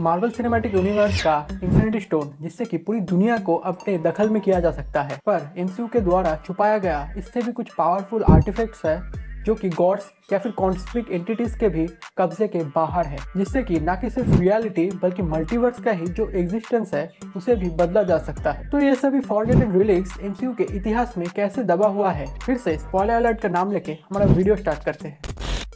Marvel cinematic universe का infinity stone जिससे कि पूरी दुनिया को अपने दखल में किया जा सकता है, पर एमसीयू के द्वारा छुपाया गया इससे भी कुछ पावरफुल आर्टिफैक्ट्स है जो कि गॉड्स या फिर कॉस्मिक एंटिटीज के भी कब्जे के बाहर है, जिससे कि ना कि सिर्फ रियलिटी बल्कि मल्टीवर्स का ही जो एग्जिस्टेंस है उसे भी बदला जा सकता है। तो ये सभी फॉरगेटेड रिलीक्स एमसीयू के इतिहास में कैसे दबा हुआ है, फिर से स्पॉइलर अलर्ट का नाम लेके हमारा वीडियो स्टार्ट करते हैं।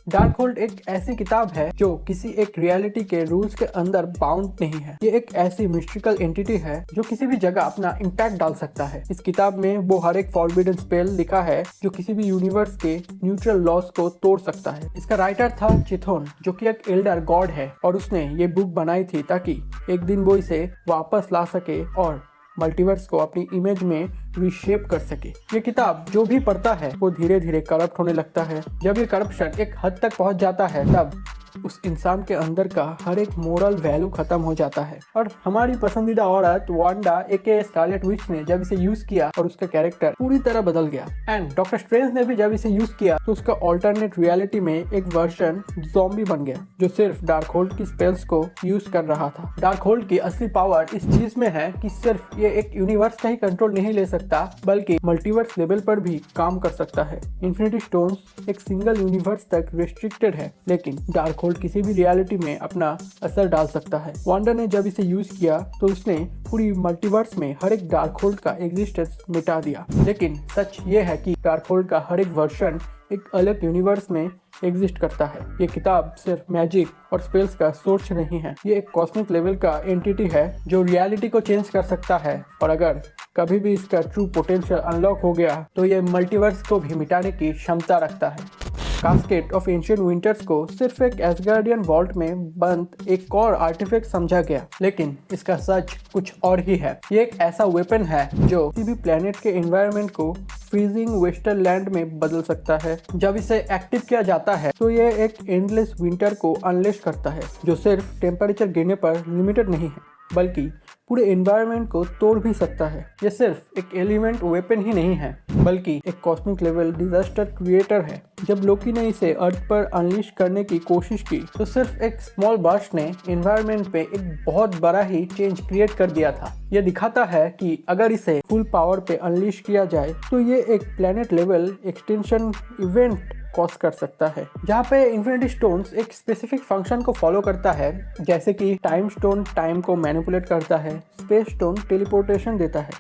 डार्कहोल्ड एक ऐसी किताब है जो किसी एक रियलिटी के रूल्स के अंदर बाउंड नहीं है। ये एक ऐसी मिस्टिकल एंटिटी है जो किसी भी जगह अपना इम्पैक्ट डाल सकता है। इस किताब में वो हर एक फॉरबिडन स्पेल लिखा है जो किसी भी यूनिवर्स के न्यूट्रल लॉस को तोड़ सकता है। इसका राइटर था चिथोन जो कि एक एल्डर गॉड है और उसने ये बुक बनाई थी ताकि एक दिन वो इसे वापस ला सके और मल्टीवर्स को अपनी इमेज में रीशेप कर सके। ये किताब जो भी पढ़ता है वो धीरे धीरे करप्ट होने लगता है। जब ये करप्शन एक हद तक पहुंच जाता है तब उस इंसान के अंदर का हर एक मोरल वैल्यू खत्म हो जाता है। और हमारी पसंदीदा औरत वांडा एके स्कारलेट विच ने जब इसे यूज किया और उसका कैरेक्टर पूरी तरह बदल गया। एंड डॉक्टर स्ट्रेंज ने भी जब इसे यूज किया तो उसका ऑल्टरनेट रियलिटी में एक वर्जन ज़ॉम्बी बन गया जो सिर्फ डार्कहोल्ड की स्पेल्स को यूज कर रहा था। डार्कहोल्ड की असली पावर इस चीज में है कि सिर्फ ये एक यूनिवर्स का ही कंट्रोल नहीं ले सकता बल्कि मल्टीवर्स लेवल पर भी काम कर सकता है। इन्फिनिटी स्टोन्स एक सिंगल यूनिवर्स तक रिस्ट्रिक्टेड है, लेकिन डार्कहोल्ड किसी भी रियलिटी में अपना असर डाल सकता है। वांडा ने जब इसे यूज किया तो उसने पूरी मल्टीवर्स में हर एक डार्कहोल्ड का एग्जिस्टेंस मिटा दिया। लेकिन सच ये है कि डार्कहोल्ड का हर एक वर्जन एक अलग यूनिवर्स में एग्जिस्ट करता है। ये किताब सिर्फ मैजिक और स्पेल्स का सोर्स नहीं है, ये एक कॉस्मिक लेवल का एंटिटी है जो रियलिटी को चेंज कर सकता है। और अगर कभी भी इसका ट्रू पोटेंशियल अनलॉक हो गया तो ये मल्टीवर्स को भी मिटाने की क्षमता रखता है। कास्केट ऑफ एंशिएंट विंटर्स को सिर्फ एक एसगार्डियन वॉल्ट में बंद एक और आर्टिफैक्ट समझा गया, लेकिन इसका सच कुछ और ही है। ये एक ऐसा वेपन है जो किसी भी प्लेनेट के एनवायरनमेंट को फ्रीजिंग वेस्टर्न लैंड में बदल सकता है। जब इसे एक्टिव किया जाता है तो ये एक एंडलेस विंटर को अनलेश करता है जो सिर्फ टेम्परेचर गिरने पर लिमिटेड नहीं है बल्कि पूरे एनवायरनमेंट को तोड़ भी सकता है। ये सिर्फ एक एलिमेंट वेपन ही नहीं है बल्कि एक कॉस्मिक लेवल डिजास्टर क्रिएटर है। जब लोकी ने इसे अर्थ पर अनलिश करने की कोशिश की तो सिर्फ एक स्मॉल बर्स्ट ने एनवायरनमेंट पे एक बहुत बड़ा ही चेंज क्रिएट कर दिया था। ये दिखाता है कि अगर इसे फुल पावर पे अनलिश किया जाए तो ये एक planet level extension event cause कर सकता है, जहाँ पे इन्फिनिटी स्टोन्स एक स्पेसिफिक फंक्शन को फॉलो करता है, जैसे कि टाइम स्टोन टाइम को मैनिपुलेट करता है, स्पेस स्टोन टेलीपोर्टेशन देता है।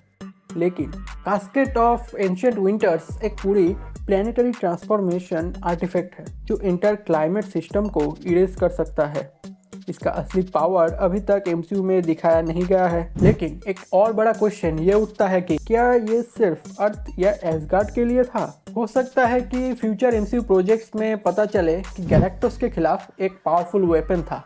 लेकिन कास्केट ऑफ एंशिएंट विंटर्स एक पूरी प्लैनेटरी ट्रांसफॉर्मेशन आर्टिफैक्ट है जो इंटर क्लाइमेट सिस्टम को इरेज कर सकता है। इसका असली पावर अभी तक एमसीयू में दिखाया नहीं गया है, लेकिन एक और बड़ा क्वेश्चन ये उठता है कि क्या ये सिर्फ अर्थ या एसगार्ड के लिए था? हो सकता है कि फ्यूचर एमसीयू प्रोजेक्ट्स में पता चले कि गैलेक्टोस के खिलाफ एक पावरफुल वेपन था।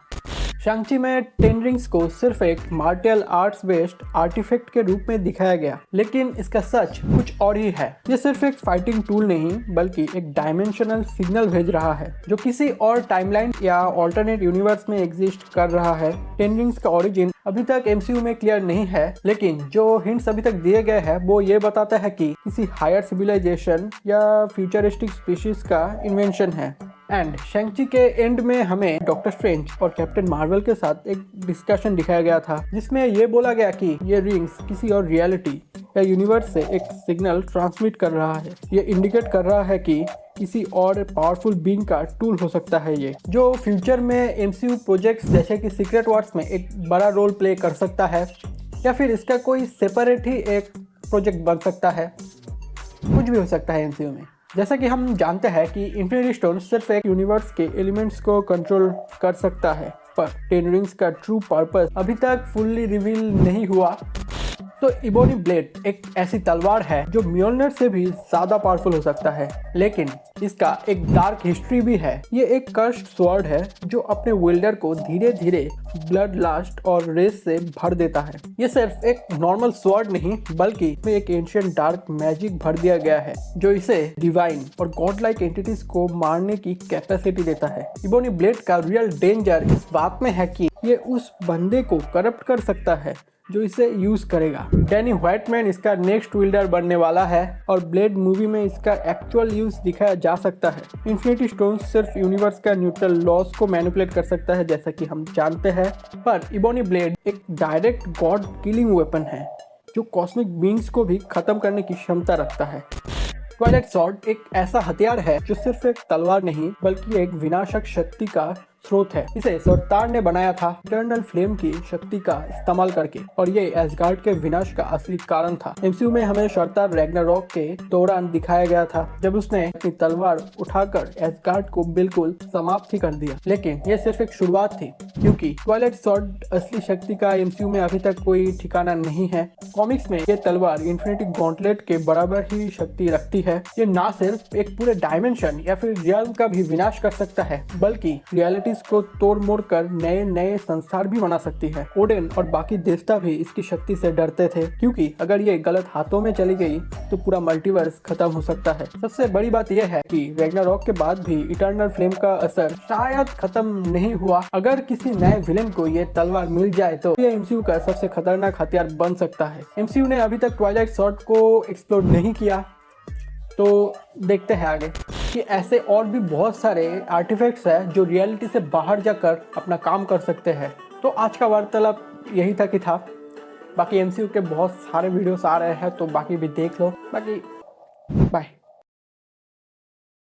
शांग-ची में टेन रिंग्स को सिर्फ एक मार्टियल आर्ट्स बेस्ड आर्टिफैक्ट के रूप में दिखाया गया, लेकिन इसका सच कुछ और ही है। ये सिर्फ एक फाइटिंग टूल नहीं बल्कि एक डायमेंशनल सिग्नल भेज रहा है जो किसी और टाइमलाइन या ऑल्टरनेट यूनिवर्स में एग्जिस्ट कर रहा है। टेन रिंग्स का ओरिजिन अभी तक एमसीयू में क्लियर नहीं है, लेकिन जो हिंट्स अभी तक दिए गए हैं वो ये बताता है कि किसी हायर सिविलाइजेशन या फ्यूचरिस्टिक स्पीशीज का इन्वेंशन है। एंड शैंग-ची के एंड में हमें डॉक्टर स्ट्रेंज और कैप्टन मार्वल के साथ एक डिस्कशन दिखाया गया था जिसमें ये बोला गया कि ये रिंग्स किसी और रियलिटी या यूनिवर्स से एक सिग्नल ट्रांसमिट कर रहा है। ये इंडिकेट कर रहा है कि किसी और पावरफुल बीइंग का टूल हो सकता है ये, जो फ्यूचर में एमसीयू प्रोजेक्ट्स जैसे कि सीक्रेट वॉर्स में एक बड़ा रोल प्ले कर सकता है, या फिर इसका कोई सेपरेट ही एक प्रोजेक्ट बन सकता है। कुछ भी हो सकता है एमसीयू में। जैसा कि हम जानते हैं कि इन्फिनिटी स्टोन सिर्फ एक यूनिवर्स के एलिमेंट्स को कंट्रोल कर सकता है, पर टेन रिंग्स का ट्रू पर्पस अभी तक फुल्ली रिवील नहीं हुआ। तो इबोनी ब्लेड एक ऐसी तलवार है जो म्योल्नर से भी ज्यादा पावरफुल हो सकता है, लेकिन इसका एक डार्क हिस्ट्री भी है। ये एक कर्स्ड स्वॉर्ड है जो अपने विल्डर को धीरे धीरे ब्लड लास्ट और रेस से भर देता है। ये सिर्फ एक नॉर्मल स्वॉर्ड नहीं बल्कि इसमें एक एंशिएंट डार्क मैजिक भर दिया गया है जो इसे डिवाइन और गॉड लाइक एंटिटीज को मारने की कैपेसिटी देता है। इबोनी ब्लेड का रियल डेंजर इस बात में है कि ये उस बंदे को करप्ट कर सकता है जो इसे यूज करेगा। डैनी व्हाइटमैन इसका नेक्स्ट विल्डर बनने वाला है और ब्लेड मूवी में इसका एक्चुअल यूज दिखाया जा सकता है। इन्फिनिटी स्टोन सिर्फ यूनिवर्स का न्यूट्रल लॉस को मैनिपुलेट कर सकता है जैसा कि हम जानते हैं, पर इबोनी ब्लेड एक डायरेक्ट गॉड किलिंग वेपन है जो कॉस्मिक बीइंग्स को भी खत्म करने की क्षमता रखता है। ट्वाइलाइट सॉर्ड एक ऐसा हथियार है जो सिर्फ एक तलवार नहीं बल्कि एक विनाशक शक्ति का स्रोत है। इसे सरतार ने बनाया था इटर्नल फ्लेम की शक्ति का इस्तेमाल करके और ये एसगार्ड के विनाश का असली कारण था। एमसीयू में हमें सरतार रैग्नारोक के दौरान दिखाया गया था जब उसने अपनी तलवार उठाकर एसगार्ड को बिल्कुल समाप्त ही कर दिया, लेकिन ये सिर्फ एक शुरुआत थी क्योंकि ट्वाइलाइट सॉर्ड असली शक्ति का एमसीयू में अभी तक कोई ठिकाना नहीं है। कॉमिक्स में ये तलवार इन्फिनिटी गॉन्टलेट के बराबर ही शक्ति रखती है। ये ना सिर्फ एक पूरे डायमेंशन या फिर रियल्म का भी विनाश कर सकता है बल्कि रियलिटी को तोड़ मोड़ कर नए नए संसार भी बना सकती है। ओडेन और बाकी देवता भी इसकी शक्ति से डरते थे क्योंकि अगर ये गलत हाथों में चली गई तो पूरा मल्टीवर्स खत्म हो सकता है। सबसे बड़ी बात यह है कि रैग्नारोक के बाद भी इटर्नल फ्लेम का असर शायद खत्म नहीं हुआ। अगर किसी नए विलेन को ये तलवार मिल जाए तो ये एमसीयू का सबसे खतरनाक हथियार बन सकता है। एमसीयू ने अभी तक ट्वाइलाइट सॉर्ड को एक्सप्लोर नहीं किया, तो देखते हैं आगे कि ऐसे और भी बहुत सारे आर्टिफैक्ट्स हैं जो रियलिटी से बाहर जाकर अपना काम कर सकते हैं। तो आज का वार्तालाप यही तक ही था। बाकी एमसीयू के बहुत सारे वीडियोस आ रहे हैं तो बाकी भी देख लो। बाकी बाय।